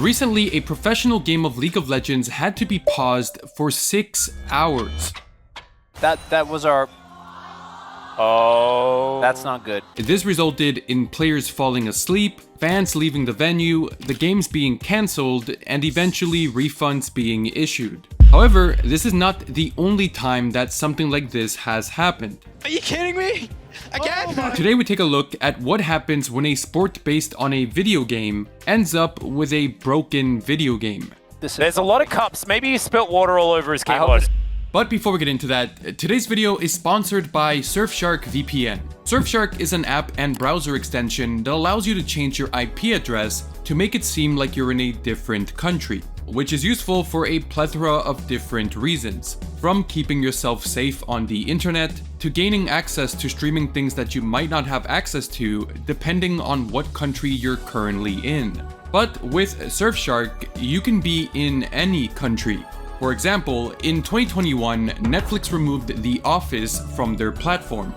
Recently, a professional game of League of Legends had to be paused for 6 hours. That was our... Oh, that's not good. This resulted in players falling asleep, fans leaving the venue, the games being cancelled, and eventually refunds being issued. However, this is not the only time that something like this has happened. Are you kidding me? Again? Today we take a look at what happens when a sport based on a video game ends up with a broken video game. There's a lot of cups. Maybe he spilt water all over his keyboard. But before we get into that, today's video is sponsored by Surfshark VPN. Surfshark is an app and browser extension that allows you to change your IP address to make it seem like you're in a different country, which is useful for a plethora of different reasons, from keeping yourself safe on the internet to gaining access to streaming things that you might not have access to depending on what country you're currently in. But with Surfshark, you can be in any country. For example, in 2021, Netflix removed The Office from their platform.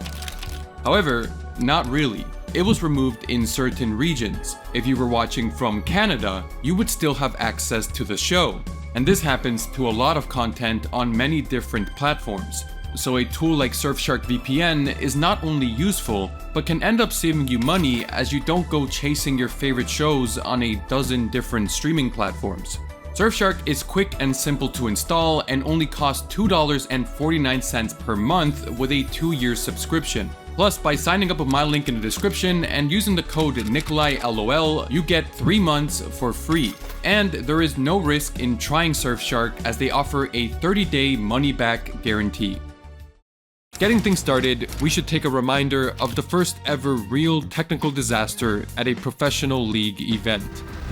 However, not really. It was removed in certain regions. If you were watching from Canada, you would still have access to the show. And this happens to a lot of content on many different platforms. So a tool like Surfshark VPN is not only useful, but can end up saving you money as you don't go chasing your favorite shows on a dozen different streaming platforms. Surfshark is quick and simple to install and only costs $2.49 per month with a 2-year subscription. Plus, by signing up with my link in the description and using the code Nicolai LOL, you get 3 months for free. And there is no risk in trying Surfshark as they offer a 30-day money-back guarantee. Getting things started, we should take a reminder of the first ever real technical disaster at a professional league event.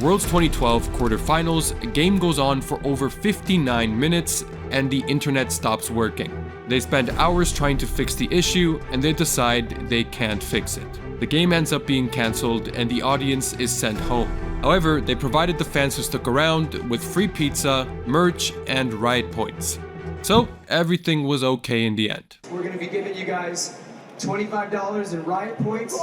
Worlds 2012 quarterfinals, a game goes on for over 59 minutes and the internet stops working. They spend hours trying to fix the issue and they decide they can't fix it. The game ends up being cancelled and the audience is sent home. However, they provided the fans who stuck around with free pizza, merch, and riot points. So everything was okay in the end. We're going to be giving you guys $25 in riot points.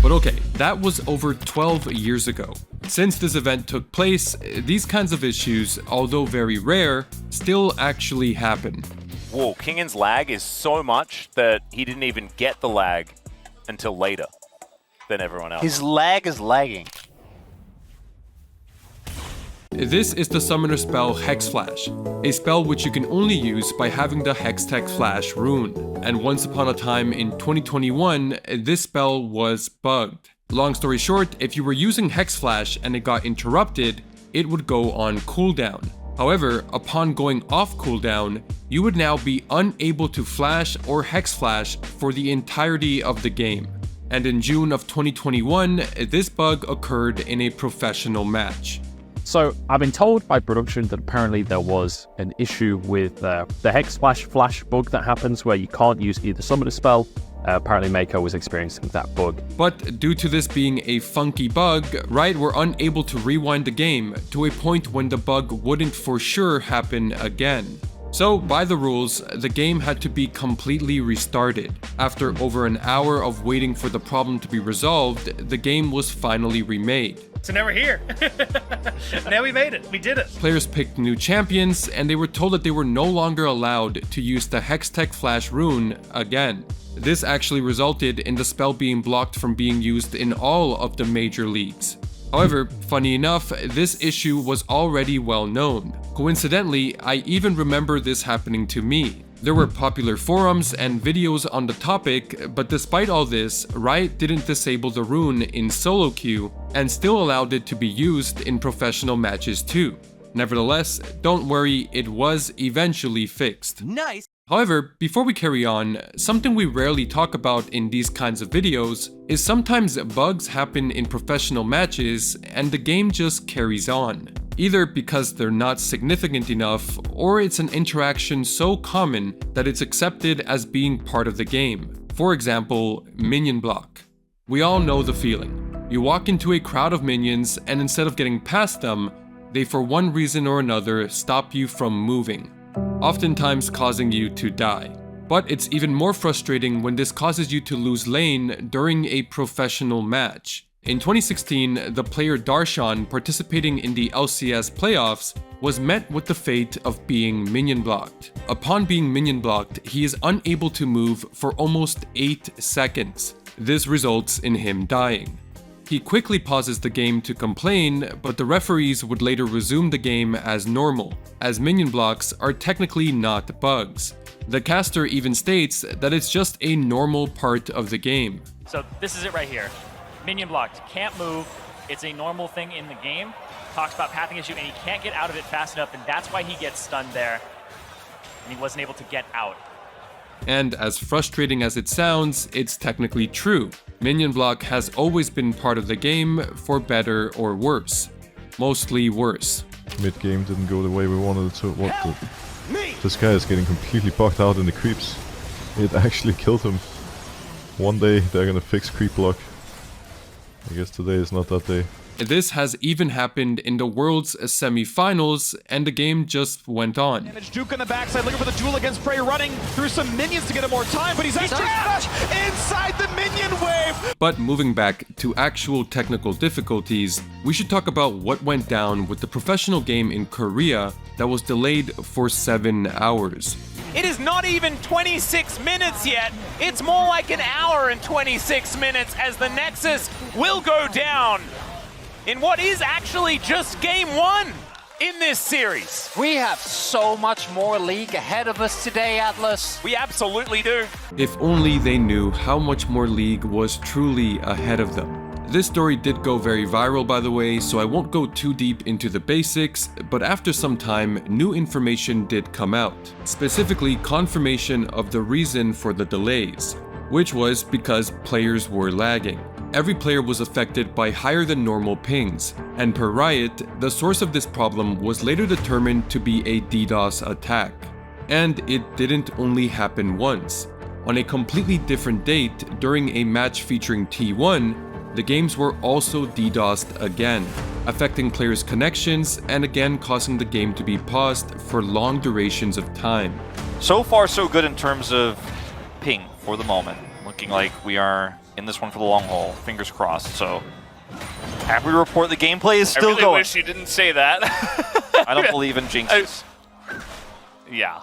But okay, that was over 12 years ago. Since this event took place, these kinds of issues, although very rare, still actually happen. Whoa, Kingan's lag is so much that he didn't even get the lag until later than everyone else. His lag is lagging. This is the summoner spell Hex Flash, a spell which you can only use by having the Hextech Flash rune. And once upon a time in 2021, this spell was bugged. Long story short, if you were using Hex Flash and it got interrupted, it would go on cooldown. However, upon going off cooldown, you would now be unable to flash or Hex Flash for the entirety of the game. And in June of 2021, this bug occurred in a professional match. So I've been told by production that apparently there was an issue with the Hex Flash bug that happens where you can't use either summon a spell. Apparently Mako was experiencing that bug. But due to this being a funky bug, Riot were unable to rewind the game to a point when the bug wouldn't for sure happen again. So by the rules, the game had to be completely restarted. After over an hour of waiting for the problem to be resolved, the game was finally remade. So now we're here. Now we made it. We did it. Players picked new champions, and they were told that they were no longer allowed to use the Hextech Flash rune again. This actually resulted in the spell being blocked from being used in all of the major leagues. However, funny enough, this issue was already well known. Coincidentally, I even remember this happening to me. There were popular forums and videos on the topic, but despite all this, Riot didn't disable the rune in solo queue and still allowed it to be used in professional matches too. Nevertheless, don't worry, it was eventually fixed. Nice. However, before we carry on, something we rarely talk about in these kinds of videos is sometimes bugs happen in professional matches and the game just carries on. Either because they're not significant enough, or it's an interaction so common that it's accepted as being part of the game. For example, minion block. We all know the feeling. You walk into a crowd of minions and instead of getting past them, they for one reason or another stop you from moving, oftentimes causing you to die. But it's even more frustrating when this causes you to lose lane during a professional match. In 2016, the player Darshan participating in the LCS playoffs was met with the fate of being minion blocked. Upon being minion blocked, he is unable to move for almost 8 seconds. This results in him dying. He quickly pauses the game to complain, but the referees would later resume the game as normal, as minion blocks are technically not bugs. The caster even states that it's just a normal part of the game. So this is it right here. Minion blocked, can't move. It's a normal thing in the game. Talks about pathing issue, and he can't get out of it fast enough, and that's why he gets stunned there. And he wasn't able to get out. And as frustrating as it sounds, it's technically true. Minion block has always been part of the game, for better or worse. Mostly worse. Mid-game didn't go the way we wanted it to. This guy is getting completely bugged out in the creeps. It actually killed him. One day they're gonna fix creep block. I guess today is not that day. This has even happened in the World's semi-finals, and the game just went on. Damage Duke on the backside, looking for the duel against Prey, running through some minions to get him more time, but he's actually trapped inside the minion wave! But moving back to actual technical difficulties, we should talk about what went down with the professional game in Korea that was delayed for 7 hours. It is not even 26 minutes yet. It's more like an hour and 26 minutes as the Nexus will go down in what is actually just game 1 in this series. We have so much more League ahead of us today, Atlas. We absolutely do. If only they knew how much more League was truly ahead of them. This story did go very viral, by the way, so I won't go too deep into the basics, but after some time, new information did come out. Specifically, confirmation of the reason for the delays, which was because players were lagging. Every player was affected by higher than normal pings, and per Riot, the source of this problem was later determined to be a DDoS attack. And it didn't only happen once. On a completely different date, during a match featuring T1, the games were also DDoSed again, affecting players' connections and again causing the game to be paused for long durations of time. So far, so good in terms of ping for the moment. Looking like we are in this one for the long haul. Fingers crossed. So, happy to report the gameplay is still I really going. wish you didn't say that. I don't believe in jinxes. Yeah.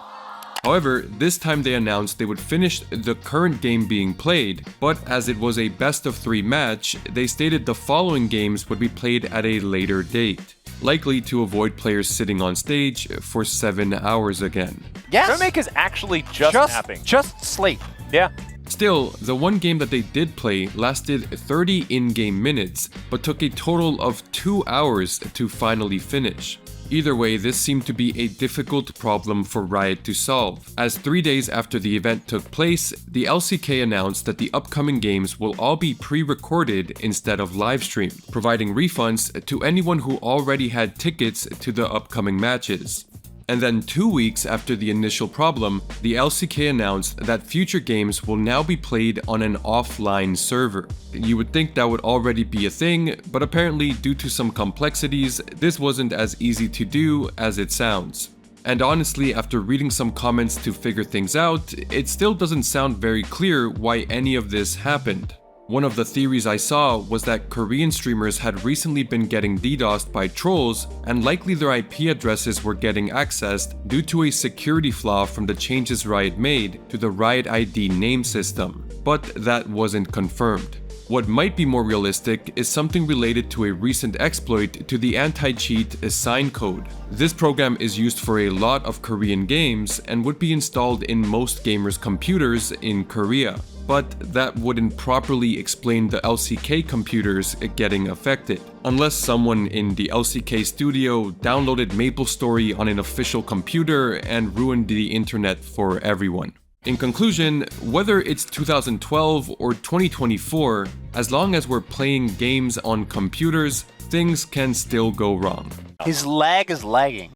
However, this time they announced they would finish the current game being played, but as it was a best of 3 match, they stated the following games would be played at a later date, likely to avoid players sitting on stage for 7 hours again. Yes. Showmake is actually just napping. Just sleep. Yeah. Still, the one game that they did play lasted 30 in-game minutes, but took a total of 2 hours to finally finish. Either way, this seemed to be a difficult problem for Riot to solve, as 3 days after the event took place, the LCK announced that the upcoming games will all be pre-recorded instead of live-streamed, providing refunds to anyone who already had tickets to the upcoming matches. And then 2 weeks after the initial problem, the LCK announced that future games will now be played on an offline server. You would think that would already be a thing, but apparently due to some complexities, this wasn't as easy to do as it sounds. And honestly, after reading some comments to figure things out, it still doesn't sound very clear why any of this happened. One of the theories I saw was that Korean streamers had recently been getting DDoSed by trolls, and likely their IP addresses were getting accessed due to a security flaw from the changes Riot made to the Riot ID name system, but that wasn't confirmed. What might be more realistic is something related to a recent exploit to the anti-cheat assign code. This program is used for a lot of Korean games and would be installed in most gamers' computers in Korea. But that wouldn't properly explain the LCK computers getting affected, unless someone in the LCK studio downloaded MapleStory on an official computer and ruined the internet for everyone. In conclusion, whether it's 2012 or 2024, as long as we're playing games on computers, things can still go wrong. His lag is lagging.